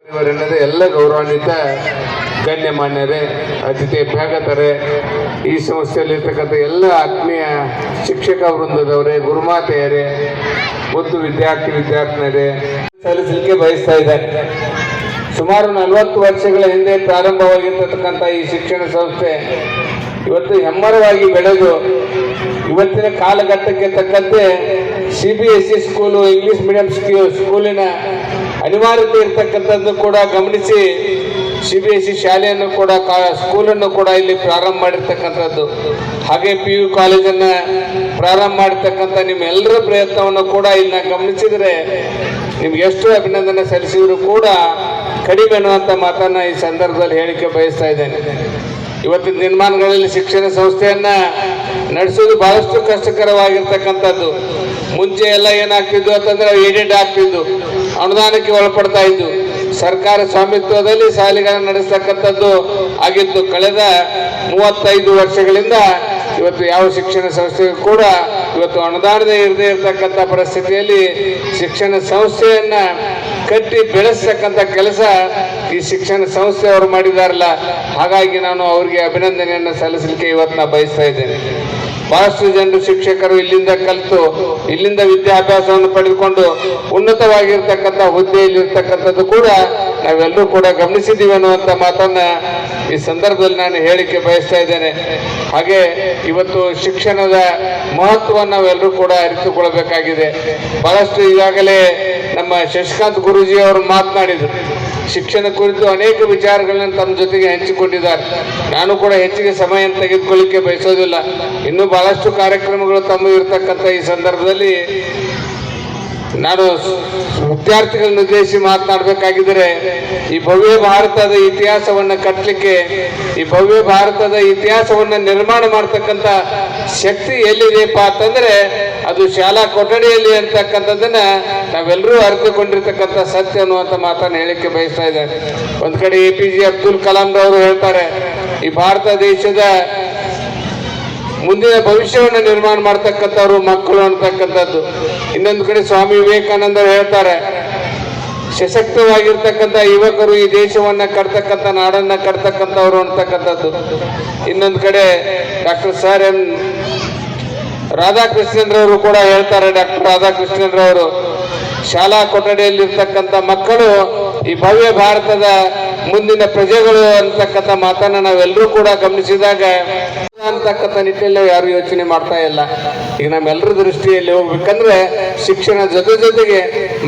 ಇವರೆನ್ನದೇ ಎಲ್ಲ ಗೌರವಾನ್ವಿತ ಗಣ್ಯಮಾನ್ಯರೇ, ಅತಿಥಿ ಅಭ್ಯಾಗತರೇ, ಈ ಸಂಸ್ಥೆಯಲ್ಲಿರ್ತಕ್ಕಂಥ ಎಲ್ಲ ಆತ್ಮೀಯ ಶಿಕ್ಷಕ ವೃಂದದವರೇ, ಗುರುಮಾತೆಯರೇ ಮತ್ತು ವಿದ್ಯಾರ್ಥಿನಿಯರೇ ಸಲ್ಲಿಸಲಿಕ್ಕೆ ಬಯಸ್ತಾ ಇದ್ದಾರೆ. ಸುಮಾರು 40 ವರ್ಷಗಳ ಹಿಂದೆ ಪ್ರಾರಂಭವಾಗಿರ್ತಕ್ಕಂಥ ಈ ಶಿಕ್ಷಣ ಸಂಸ್ಥೆ ಇವತ್ತು ಹೆಮ್ಮರವಾಗಿ ಬೆಳೆದು ಇವತ್ತಿನ ಕಾಲಘಟ್ಟಕ್ಕೆ ತಕ್ಕಂತೆ CBSE ಸ್ಕೂಲು, ಇಂಗ್ಲಿಷ್ ಮೀಡಿಯಂ ಸ್ಕೂಲಿನ ಅನಿವಾರ್ಯತೆ ಇರ್ತಕ್ಕಂಥದ್ದು ಕೂಡ ಗಮನಿಸಿ CBSE ಶಾಲೆಯನ್ನು ಕೂಡ ಸ್ಕೂಲನ್ನು ಕೂಡ ಇಲ್ಲಿ ಪ್ರಾರಂಭ ಮಾಡಿರ್ತಕ್ಕಂಥದ್ದು. ಹಾಗೆ PU ಕಾಲೇಜನ್ನು ಪ್ರಾರಂಭ ಮಾಡಿರ್ತಕ್ಕಂಥ ನಿಮ್ಮೆಲ್ಲರ ಪ್ರಯತ್ನವನ್ನು ಕೂಡ ಇಲ್ಲಿ ಗಮನಿಸಿದರೆ ನಿಮ್ಗೆ ಎಷ್ಟು ಅಭಿನಂದನೆ ಸಲ್ಲಿಸಿದ್ರು ಕೂಡ ಕಡಿಮೆ ಅನ್ನುವಂಥ ಮಾತನ್ನು ಈ ಸಂದರ್ಭದಲ್ಲಿ ಹೇಳಿಕೆ ಬಯಸ್ತಾ ಇದ್ದೇನೆ. ಇವತ್ತಿನ ದಿನಮಾನಗಳಲ್ಲಿ ಶಿಕ್ಷಣ ಸಂಸ್ಥೆಯನ್ನ ನಡೆಸೋದು ಬಹಳಷ್ಟು ಕಷ್ಟಕರವಾಗಿರ್ತಕ್ಕಂಥದ್ದು. ಮುಂಚೆ ಎಲ್ಲ ಏನಾಗ್ತಿದ್ದು ಅಂತಂದ್ರೆ ಏಡೆಡ್ ಆಗ್ತಿದ್ದು, ಅನುದಾನಕ್ಕೆ ಒಳಪಡ್ತಾ ಇದ್ದು, ಸರ್ಕಾರ ಸ್ವಾಮಿತ್ವದಲ್ಲಿ ಶಾಲೆಗಳನ್ನು ನಡೆಸ್ತಕ್ಕಂಥದ್ದು ಆಗಿತ್ತು. ಕಳೆದ 35 ವರ್ಷಗಳಿಂದ ಇವತ್ತು ಯಾವ ಶಿಕ್ಷಣ ಸಂಸ್ಥೆಗೂ ಕೂಡ ಇವತ್ತು ಅನುದಾನದೇ ಇರದೇ ಇರತಕ್ಕಂಥ ಪರಿಸ್ಥಿತಿಯಲ್ಲಿ ಶಿಕ್ಷಣ ಸಂಸ್ಥೆಯನ್ನ ಕಟ್ಟಿ ಬೆಳೆಸ್ತಕ್ಕಂಥ ಕೆಲಸ ಈ ಶಿಕ್ಷಣ ಸಂಸ್ಥೆಯವರು ಮಾಡಿದಾರಲ್ಲ, ಹಾಗಾಗಿ ನಾನು ಅವರಿಗೆ ಅಭಿನಂದನೆಯನ್ನು ಸಲ್ಲಿಸಲಿಕ್ಕೆ ಇವತ್ತು ನಾನು ಬಯಸ್ತಾ ಇದ್ದೇನೆ. ಬಹಳಷ್ಟು ಜನರು ಶಿಕ್ಷಕರು ಇಲ್ಲಿಂದ ಕಲಿತು ಇಲ್ಲಿಂದ ವಿದ್ಯಾಭ್ಯಾಸವನ್ನು ಪಡೆದುಕೊಂಡು ಉನ್ನತವಾಗಿರ್ತಕ್ಕಂಥ ಹುದ್ದೆಯಲ್ಲಿರ್ತಕ್ಕಂಥದ್ದು ಕೂಡ ನಾವೆಲ್ಲರೂ ಕೂಡ ಗಮನಿಸಿದ್ದೀವಿ ಅನ್ನುವಂಥ ಮಾತನ್ನ ಈ ಸಂದರ್ಭದಲ್ಲಿ ನಾನು ಹೇಳಿಕೆ ಬಯಸ್ತಾ ಇದ್ದೇನೆ. ಹಾಗೆ ಇವತ್ತು ಶಿಕ್ಷಣದ ಮಹತ್ವವನ್ನು ನಾವೆಲ್ಲರೂ ಕೂಡ ಅರಿತುಕೊಳ್ಬೇಕಾಗಿದೆ. ಬಹಳಷ್ಟು ಈಗಾಗಲೇ ನಮ್ಮ ಶಶಿಕಾಂತ್ ಗುರೂಜಿ ಅವರು ಮಾತನಾಡಿದರು. ಶಿಕ್ಷಣ ಕುರಿತು ಅನೇಕ ವಿಚಾರಗಳನ್ನ ತಮ್ಮ ಜೊತೆಗೆ ಹಂಚಿಕೊಂಡಿದ್ದಾರೆ. ನಾನು ಕೂಡ ಹೆಚ್ಚಿಗೆ ಸಮಯ ತೆಗೆದುಕೊಳ್ಳಿಕ್ಕೆ ಬಯಸೋದಿಲ್ಲ. ಇನ್ನೂ ಬಹಳಷ್ಟು ಕಾರ್ಯಕ್ರಮಗಳು ತಮ್ಮ ಇರತಕ್ಕಂಥ ಈ ಸಂದರ್ಭದಲ್ಲಿ ನಾನು ವಿದ್ಯಾರ್ಥಿಗಳನ್ನ ಉದ್ದೇಶಿಸಿ ಮಾತನಾಡಬೇಕಾಗಿದ್ದರೆ, ಈ ಭವ್ಯ ಭಾರತದ ಇತಿಹಾಸವನ್ನು ಕಟ್ಟಲಿಕ್ಕೆ, ಈ ಭವ್ಯ ಭಾರತದ ಇತಿಹಾಸವನ್ನು ನಿರ್ಮಾಣ ಮಾಡ್ತಕ್ಕಂಥ ಶಕ್ತಿ ಎಲ್ಲಿದೆಯಪ್ಪ ಅಂತಂದ್ರೆ ಅದು ಶಾಲಾ ಕೊಠಡಿಯಲ್ಲಿ ಅಂತಕ್ಕಂಥದ್ದನ್ನ ನಾವೆಲ್ಲರೂ ಅರಿತುಕೊಂಡಿರ್ತಕ್ಕಂಥ ಸತ್ಯ ಅನ್ನುವಂಥ ಮಾತನ್ನು ಹೇಳಿಕೆ ಬಯಸ್ತಾ ಇದ್ದಾರೆ. ಒಂದ್ ಕಡೆ APJ ಅಬ್ದುಲ್ ಕಲಾಂ ರವರು ಹೇಳ್ತಾರೆ, ಈ ಭಾರತ ದೇಶದ ಮುಂದಿನ ಭವಿಷ್ಯವನ್ನು ನಿರ್ಮಾಣ ಮಾಡ್ತಕ್ಕಂಥವ್ರು ಮಕ್ಕಳು ಅಂತಕ್ಕಂಥದ್ದು. ಇನ್ನೊಂದು ಕಡೆ ಸ್ವಾಮಿ ವಿವೇಕಾನಂದರು ಹೇಳ್ತಾರೆ, ಸಶಕ್ತವಾಗಿರ್ತಕ್ಕಂಥ ಯುವಕರು ಈ ದೇಶವನ್ನ ಕಟ್ತಕ್ಕಂಥ ನಾಡನ್ನ ಕಟ್ತಕ್ಕಂಥವ್ರು ಅಂತಕ್ಕಂಥದ್ದು. ಇನ್ನೊಂದು ಕಡೆ ಡಾಕ್ಟರ್ ಸರ್ ಎಂ ರಾಧಾಕೃಷ್ಣನ್ರವರು ಕೂಡ ಹೇಳ್ತಾರೆ, ಡಾಕ್ಟರ್ ರಾಧಾಕೃಷ್ಣನ್ರವರು, ಶಾಲಾ ಕೊಠಡಿಯಲ್ಲಿರ್ತಕ್ಕಂಥ ಮಕ್ಕಳು ಈ ಭವ್ಯ ಭಾರತದ ಮುಂದಿನ ಪ್ರಜೆಗಳು ಅಂತಕ್ಕಂಥ ಮಾತನ್ನ ನಾವೆಲ್ಲರೂ ಕೂಡ ಗಮನಿಸಿದಾಗ ಅಂತಕ್ಕಂಥ ನಿಟ್ಟಿನಲ್ಲಿ ಯಾರು ಯೋಚನೆ ಮಾಡ್ತಾ ಇಲ್ಲ. ಈಗ ನಮ್ಮೆಲ್ಲರ ದೃಷ್ಟಿಯಲ್ಲಿ ಹೋಗ್ಬೇಕಂದ್ರೆ ಶಿಕ್ಷಣ ಜೊತೆಗೆ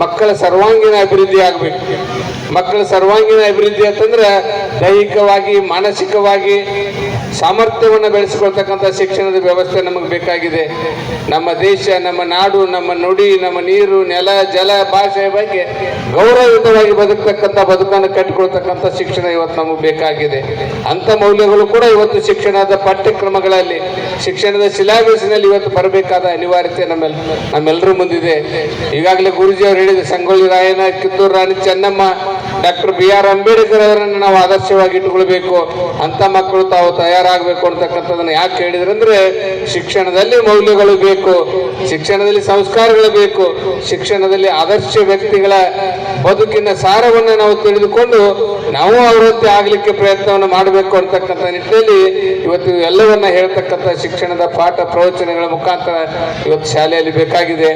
ಮಕ್ಕಳ ಸರ್ವಾಂಗೀಣ ಅಭಿವೃದ್ಧಿ ಆಗ್ಬೇಕು. ಮಕ್ಕಳ ಸರ್ವಾಂಗೀಣ ಅಭಿವೃದ್ಧಿ ಅಂತಂದ್ರೆ ದೈಹಿಕವಾಗಿ, ಮಾನಸಿಕವಾಗಿ ಸಾಮರ್ಥ್ಯವನ್ನು ಬೆಳೆಸಿಕೊಳ್ತಕ್ಕಂಥ ಶಿಕ್ಷಣದ ವ್ಯವಸ್ಥೆ ನಮಗೆ ಬೇಕಾಗಿದೆ. ನಮ್ಮ ದೇಶ, ನಮ್ಮ ನಾಡು, ನಮ್ಮ ನುಡಿ, ನಮ್ಮ ನೀರು, ನೆಲ, ಜಲ, ಭಾಷೆಯ ಬಗ್ಗೆ ಗೌರವಯುತವಾಗಿ ಬದುಕತಕ್ಕಂಥ ಬದುಕನ್ನು ಕಟ್ಟಿಕೊಳ್ತಕ್ಕಂಥ ಶಿಕ್ಷಣ ಇವತ್ತು ನಮಗೆ ಬೇಕಾಗಿದೆ. ಅಂಥ ಮೌಲ್ಯಗಳು ಕೂಡ ಇವತ್ತು ಶಿಕ್ಷಣದ ಪಠ್ಯಕ್ರಮಗಳಲ್ಲಿ, ಶಿಕ್ಷಣದ ಸಿಲೆಬಸ್ನಲ್ಲಿ ಇವತ್ತು ಬರಬೇಕಾದ ಅನಿವಾರ್ಯತೆ ನಮ್ಮೆಲ್ಲರ ಮುಂದಿದೆ. ಈಗಾಗಲೇ ಗುರೂಜಿ ಅವರು ಹೇಳಿದ, ಸಂಗೊಳ್ಳಿ ರಾಯಣ್ಣ, ಕಿತ್ತೂರು ರಾಣಿ ಚೆನ್ನಮ್ಮ, ಡಾಕ್ಟರ್ BR ಅಂಬೇಡ್ಕರ್ ಅವರನ್ನು ನಾವು ಆದರ್ಶವಾಗಿ ಇಟ್ಟುಕೊಳ್ಬೇಕು. ಅಂತ ಮಕ್ಕಳು ತಾವು ತಯಾರಾಗಬೇಕು ಅಂತಕ್ಕಂಥದ್ದನ್ನು ಯಾಕೆ ಹೇಳಿದ್ರಂದ್ರೆ, ಶಿಕ್ಷಣದಲ್ಲಿ ಮೌಲ್ಯಗಳು ಬೇಕು, ಶಿಕ್ಷಣದಲ್ಲಿ ಸಂಸ್ಕಾರಗಳು ಬೇಕು, ಶಿಕ್ಷಣದಲ್ಲಿ ಆದರ್ಶ ವ್ಯಕ್ತಿಗಳ ಬದುಕಿನ ಸಾರವನ್ನು ನಾವು ತಿಳಿದುಕೊಂಡು ನಾವು ಅವರಂತೆ ಆಗ್ಲಿಕ್ಕೆ ಪ್ರಯತ್ನವನ್ನು ಮಾಡಬೇಕು ಅಂತಕ್ಕಂಥ ನಿಟ್ಟಿನಲ್ಲಿ ಇವತ್ತು ಎಲ್ಲವನ್ನ ಹೇಳ್ತಕ್ಕಂಥ ಶಿಕ್ಷಣದ ಪಾಠ ಪ್ರವಚನಗಳ ಮುಖಾಂತರ ಇವತ್ತು ಶಾಲೆಯಲ್ಲಿ ಬೇಕಾಗಿದೆ.